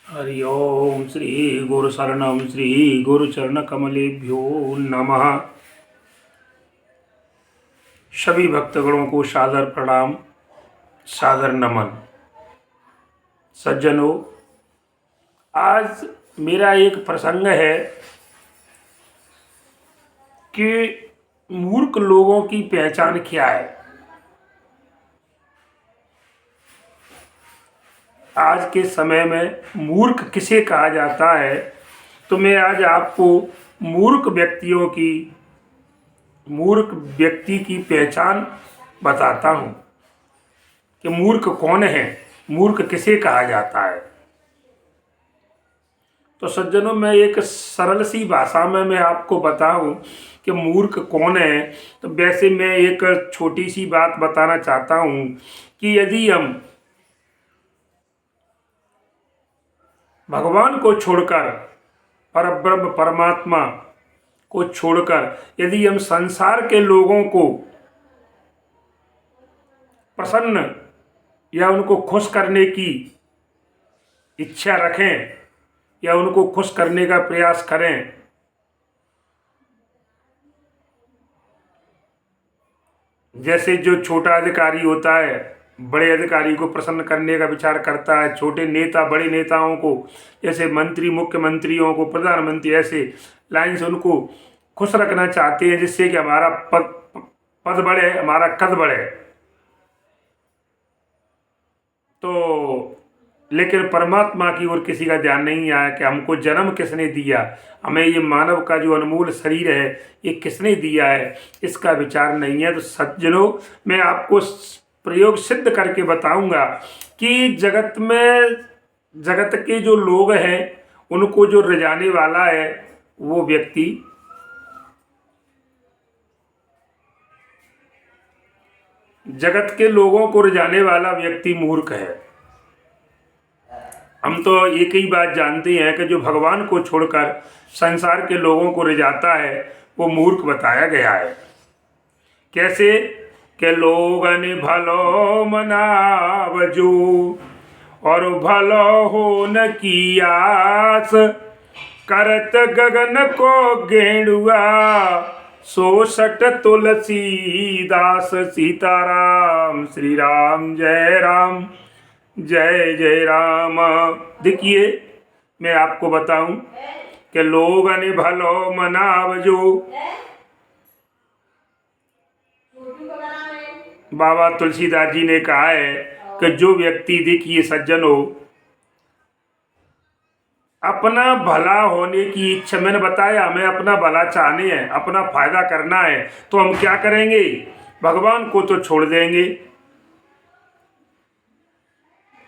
हरि ओम श्री गुरु शरणम श्री गुरु चरण कमलेभ्यो नमः। सभी भक्तगणों को सादर प्रणाम, सादर नमन। सज्जनों, आज मेरा एक प्रसंग है कि मूर्ख लोगों की पहचान क्या है। आज के समय में मूर्ख किसे कहा जाता है, तो मैं आज आपको मूर्ख व्यक्ति की पहचान बताता हूँ कि मूर्ख कौन है, मूर्ख किसे कहा जाता है। तो सज्जनों, मैं एक सरल सी भाषा में मैं आपको बताऊं कि मूर्ख कौन है। तो वैसे मैं एक छोटी सी बात बताना चाहता हूं कि यदि हम भगवान को छोड़कर, परब्रह्म परमात्मा को छोड़कर, यदि हम संसार के लोगों को प्रसन्न या उनको खुश करने की इच्छा रखें या उनको खुश करने का प्रयास करें, जैसे जो छोटा अधिकारी होता है बड़े अधिकारी को प्रसन्न करने का विचार करता है, छोटे नेता बड़े नेताओं को, जैसे मंत्री मुख्यमंत्रियों को, प्रधानमंत्री, ऐसे लाइन से उनको खुश रखना चाहते हैं जिससे कि हमारा पद बढ़े, हमारा कद बढ़े। तो लेकिन परमात्मा की ओर किसी का ध्यान नहीं आया कि हमको जन्म किसने दिया, हमें ये मानव का जो अनमोल शरीर है ये किसने दिया है, इसका विचार नहीं है। तो सज्जनों, मैं आपको प्रयोग सिद्ध करके बताऊंगा कि जगत के जो लोग हैं उनको जो रिझाने वाला है वो व्यक्ति जगत के लोगों को रिझाने वाला व्यक्ति मूर्ख है। हम तो एक ही बात जानते हैं कि जो भगवान को छोड़कर संसार के लोगों को रिझाता है वो मूर्ख बताया गया है। कैसे कि लोगन भलो मनावजो और भलो हो न की आस, करत गगन को गेंडुआ सोसठ तुलसीदास। सीताराम श्री राम, जय राम जय जय राम। देखिए, मैं आपको बताऊं कि लोगन भलो मनावजो, बाबा तुलसीदास जी ने कहा है कि जो व्यक्ति, देखिए सज्जनों, अपना भला होने की इच्छा, मैंने बताया हमें अपना भला चाहने हैं, अपना फायदा करना है, तो हम क्या करेंगे, भगवान को तो छोड़ देंगे।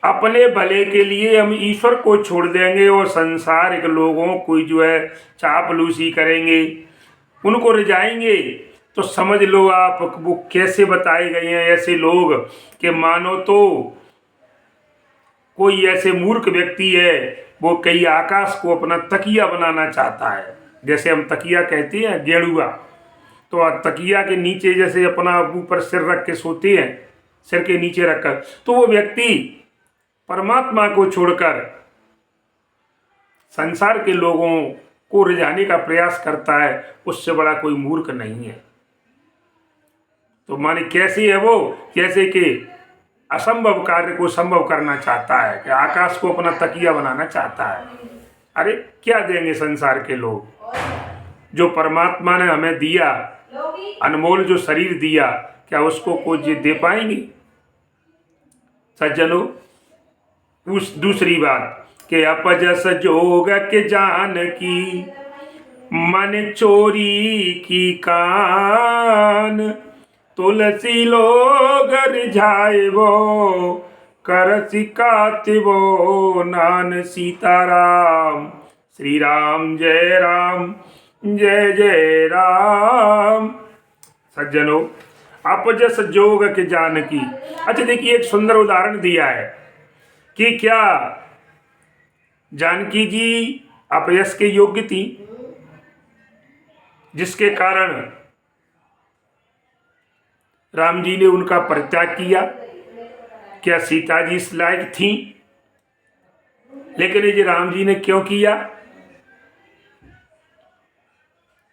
अपने भले के लिए हम ईश्वर को छोड़ देंगे और संसारिक लोगों को जो है चापलूसी करेंगे, उनको रिझाएंगे। तो समझ लो आप वो कैसे बताए गए हैं ऐसे लोग कि मानो तो कोई ऐसे मूर्ख व्यक्ति है, वो कई आकाश को अपना तकिया बनाना चाहता है। जैसे हम तकिया कहते हैं, गेड़ुआ, तो तकिया के नीचे जैसे अपना ऊपर सिर रख के सोते हैं, सिर के नीचे रखकर, तो वो व्यक्ति परमात्मा को छोड़कर संसार के लोगों को रिझाने का प्रयास करता है, उससे बड़ा कोई मूर्ख नहीं है। तो माने कैसी है वो, जैसे कि असंभव कार्य को संभव करना चाहता है, कि आकाश को अपना तकिया बनाना चाहता है। अरे क्या देंगे संसार के लोग, जो परमात्मा ने हमें दिया, अनमोल जो शरीर दिया, क्या उसको कुछ दे पाएंगे। सज्जनों, उस दूसरी बात कि अपजस जोग के जान की, मन चोरी की कान, तुलसी लोग रिझाए वो, कर सिकाते वो नान। सीताराम श्री राम, जय राम जय जय राम। सज्जनों, अपजस जोग के जान की। अच्छा देखिए, एक सुंदर उदाहरण दिया है कि क्या जानकी जी अपयश के योग्य थी, जिसके कारण राम जी ने उनका परित्याग किया। क्या सीता जी इस लायक थी? लेकिन ये राम जी ने क्यों किया?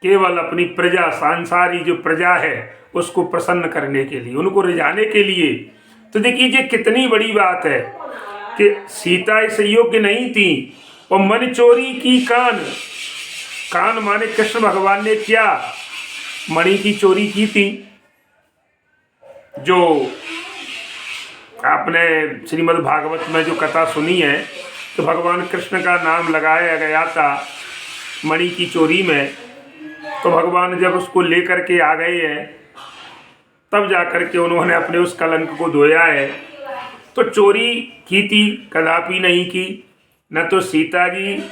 केवल अपनी प्रजा, सांसारी जो प्रजा है उसको प्रसन्न करने के लिए, उनको रिझाने के लिए। तो देखिए ये कितनी बड़ी बात है कि सीता इस योग्य नहीं थी और मन चोरी की कान। कान माने कृष्ण भगवान ने क्या मणि की चोरी की थी। जो आपने श्रीमद् भागवत में जो कथा सुनी है तो भगवान कृष्ण का नाम लगाया गया था मणि की चोरी में। तो भगवान जब उसको लेकर के आ गए हैं तब जाकर के उन्होंने अपने उस कलंक को धोया है। तो चोरी की थी कदापि नहीं की। न तो सीता जी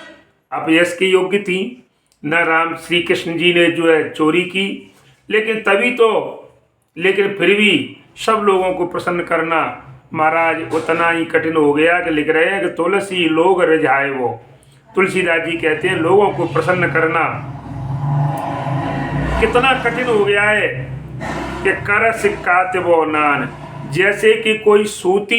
अपयश के योग्य थी, न राम श्री कृष्ण जी ने जो है चोरी की। लेकिन तभी तो, लेकिन फिर भी सब लोगों को प्रसन्न करना महाराज उतना ही कठिन हो गया कि लिख रहे हैं कि तुलसी लोग रिझाए वो। तुलसीदास जी कहते हैं लोगों को प्रसन्न करना कितना कठिन हो गया है कि कर सिक्कात वो नान। जैसे कि कोई सूत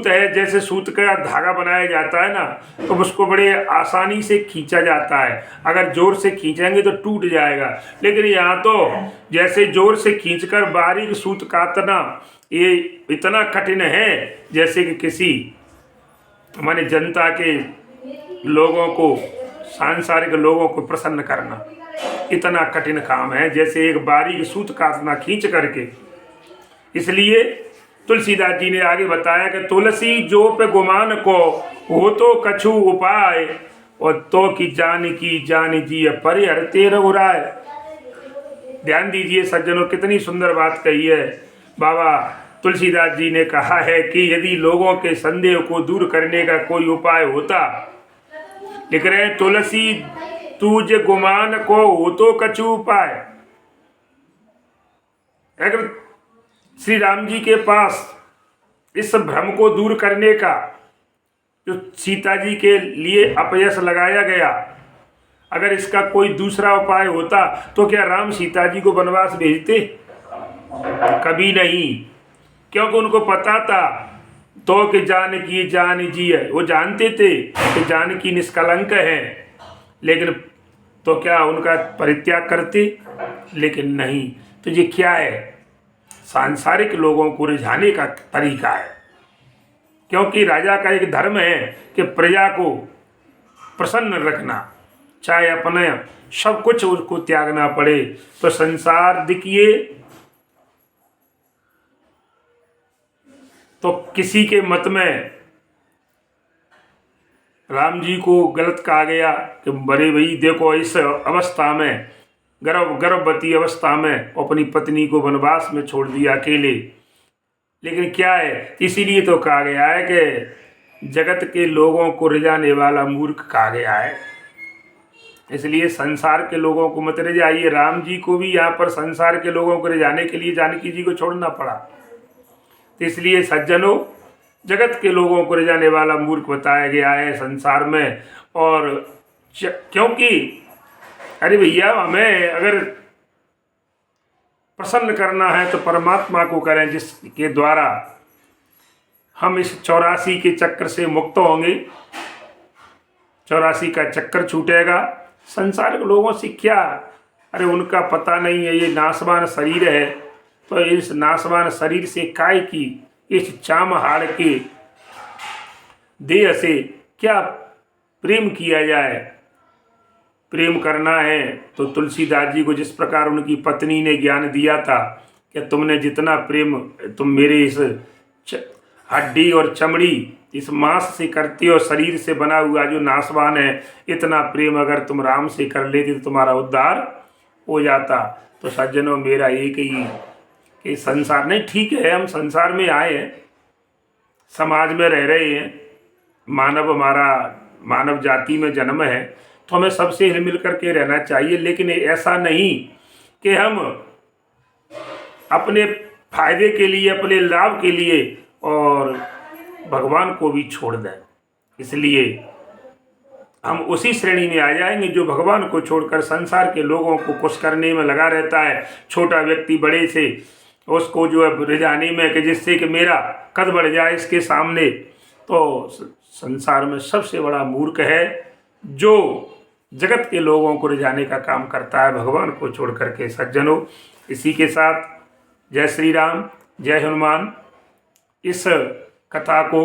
है, जैसे सूत का धागा बनाया जाता है ना तो उसको बड़े आसानी से खींचा जाता है। अगर जोर से खींचेंगे तो टूट जाएगा, लेकिन यहाँ तो जैसे जोर से खींचकर बारीक सूत काटना ये इतना कठिन है जैसे कि किसी माने जनता के लोगों को, सांसारिक लोगों को प्रसन्न करना इतना कठिन काम है जैसे एक बारीक सूत काटना खींच करके। इसलिए तुलसीदास जी ने आगे बताया कि तुलसी जो पे गुमान को हो तो कछु उपाय और तो की जान जी परिहरते रघुराय। ध्यान दीजिए सज्जनों, कितनी सुंदर बात कही है। बाबा तुलसीदास जी ने कहा है कि यदि लोगों के संदेह को दूर करने का कोई उपाय होता, लिख रहे हैं तुलसी तुझ गुमान को हो तो कछु उपाय। अगर श्री राम जी के पास इस भ्रम को दूर करने का जो सीता जी के लिए अपयश लगाया गया, अगर इसका कोई दूसरा उपाय होता तो क्या राम सीता जी को वनवास भेजते? कभी नहीं, क्योंकि उनको पता था तो कि जान जी है। वो जानते थे कि जानकी निष्कलंक है, लेकिन तो क्या उनका परित्याग करते? लेकिन नहीं। तो ये क्या है? सांसारिक लोगों को रिझाने का तरीका है। क्योंकि राजा का एक धर्म है कि प्रजा को प्रसन्न रखना, चाहे अपने सब कुछ उसको त्यागना पड़े। तो संसार देखिए तो किसी के मत में राम जी को गलत कहा गया कि बड़े भाई देखो इस अवस्था में, गर्भवती अवस्था में अपनी पत्नी को वनवास में छोड़ दिया अकेले। लेकिन क्या है, इसीलिए तो कहा गया है कि जगत के लोगों को रिझाने वाला मूर्ख कहा गया है। इसलिए संसार के लोगों को मत रिझाइए। राम जी को भी यहाँ पर संसार के लोगों को रिझाने के लिए जानकी जी को छोड़ना पड़ा। तो इसलिए सज्जनों, जगत के लोगों को रिझाने वाला मूर्ख बताया गया है संसार में। और क्योंकि अरे भैया, हमें अगर प्रसन्न करना है तो परमात्मा को करें, जिसके द्वारा हम इस 84 के चक्कर से मुक्त होंगे। 84 का चक्कर छूटेगा। संसार के लोगों से क्या, अरे उनका पता नहीं है, ये नाशवान शरीर है, तो इस नाशवान शरीर से काय की इस चाम हाड़ के देह से क्या प्रेम किया जाए। प्रेम करना है तो तुलसीदास जी को जिस प्रकार उनकी पत्नी ने ज्ञान दिया था कि तुमने जितना प्रेम तुम मेरे इस हड्डी और चमड़ी, इस मांस से करते हो, शरीर से बना हुआ जो नाशवान है, इतना प्रेम अगर तुम राम से कर लेते तो तुम्हारा उद्धार हो जाता। तो सज्जनों, मेरा एक ही कि संसार नहीं, ठीक है हम संसार में आए हैं, समाज में रह रहे हैं, हमारा मानव जाति में जन्म है, तो हमें सबसे हिल मिल करके रहना चाहिए। लेकिन ऐसा नहीं कि हम अपने फायदे के लिए, अपने लाभ के लिए और भगवान को भी छोड़ दें। इसलिए हम उसी श्रेणी में आ जाएंगे जो भगवान को छोड़कर संसार के लोगों को खुश करने में लगा रहता है। छोटा व्यक्ति बड़े से उसको जो है रिझाने में, कि जिससे कि मेरा कद बढ़ जाए इसके सामने, तो संसार में सबसे बड़ा मूर्ख है जो जगत के लोगों को रिझाने का काम करता है भगवान को छोड़ करके। सज्जनों, इसी के साथ जय श्री राम, जय हनुमान। इस कथा को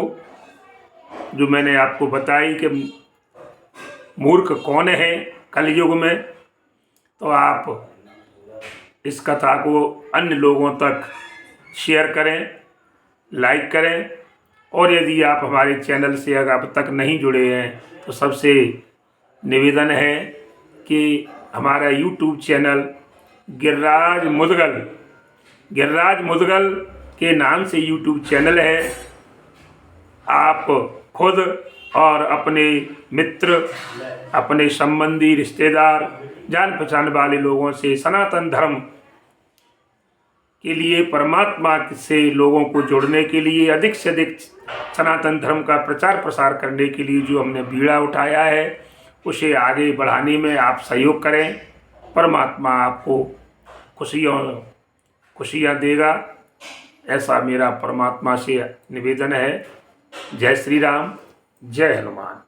जो मैंने आपको बताई कि मूर्ख कौन है कलयुग में, तो आप इस कथा को अन्य लोगों तक शेयर करें, लाइक करें। और यदि आप हमारे चैनल से अगर अब तक नहीं जुड़े हैं तो सबसे निवेदन है कि हमारा यूट्यूब चैनल गिरिराज मुदगल के नाम से यूट्यूब चैनल है। आप खुद और अपने मित्र, अपने संबंधी, रिश्तेदार, जान पहचान वाले लोगों से सनातन धर्म के लिए, परमात्मा से लोगों को जोड़ने के लिए, अधिक से अधिक सनातन धर्म का प्रचार प्रसार करने के लिए जो हमने बीड़ा उठाया है उसे आगे बढ़ाने में आप सहयोग करें। परमात्मा आपको खुशियाँ देगा, ऐसा मेरा परमात्मा से निवेदन है। जय श्री राम, जय हनुमान।